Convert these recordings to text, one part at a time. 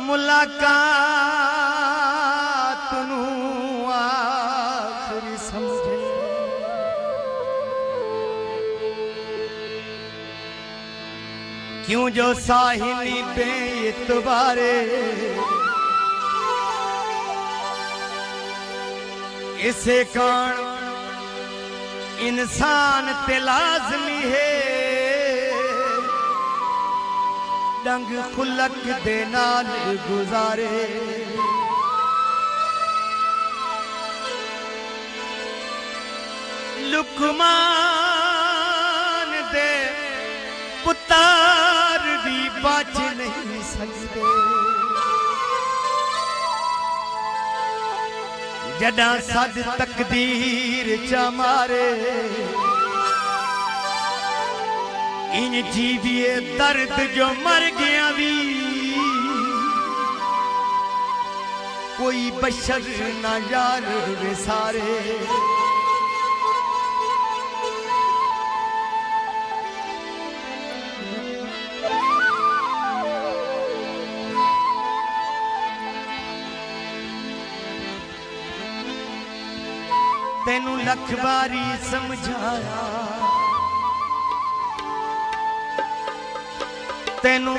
मुलाकात नूं आखरी समझे क्यों जो साहिली बेइतबारे इसे कारण इंसान ते लाजमी है डंग खुलक दे नाल गुजारे लुकमान दे पुतार भी बच नहीं सकते जड़ा सद तकदीर चा मारे इन जीविए दर्द जो मर गया भी कोई बशर न यार वे सारे तेनू लख बारी समझाया तेनू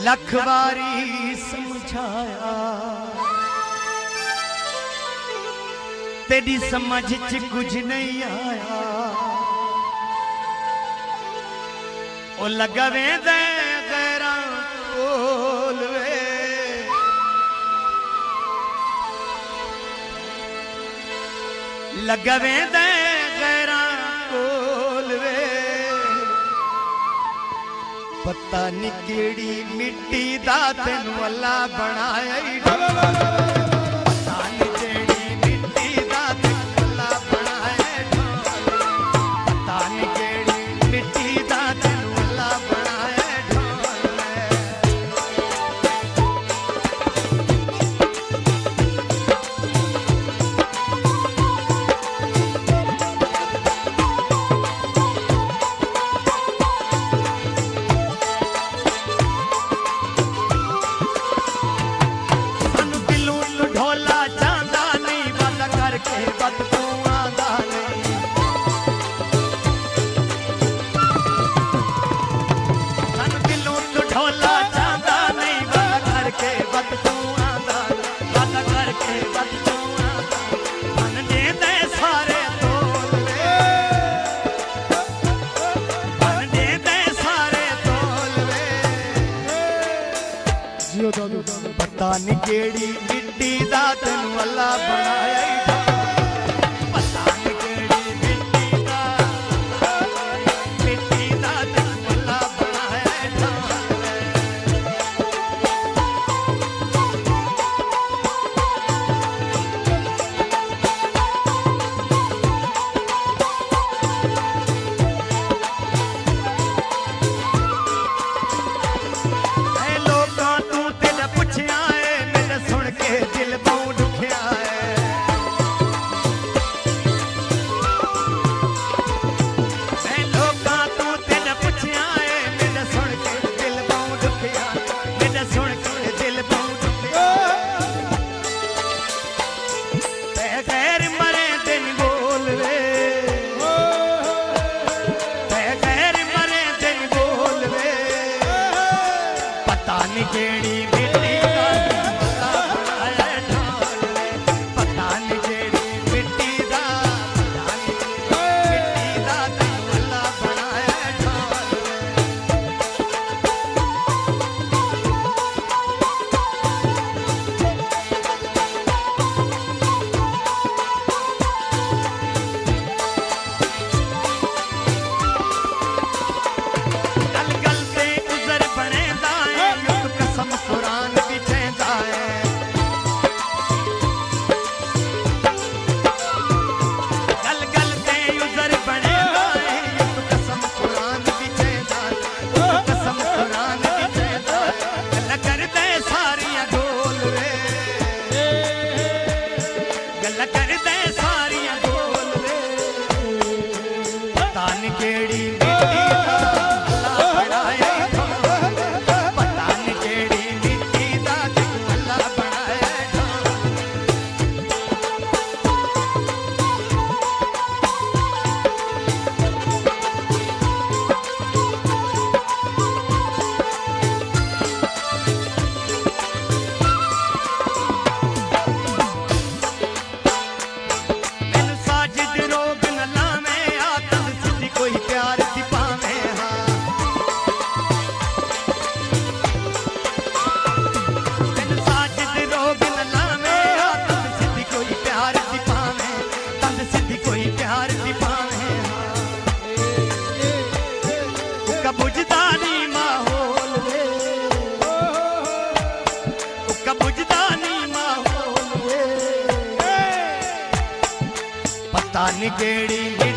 लख बारी समझाया तेरी समझ च कुछ नहीं आया ओ लगा वे दे गैरा बोल वे लगा वे दे गैरा बोल वे पता नहीं केड़ी मिट्टी दा तेनू अल्लाह बनाया पता नहीं केड़ी मिट्टी दा तेनू अल्लाह बनाया पता नहीं केड़ी मिट्टी दा तेनू अल्लाह बनाया पता नहीं केड़ी मिट्टी दा तेनू अल्लाह बनाया पता नहीं केड़ी मिट्टी दा तेनू अल्लाह बनाया केड़ी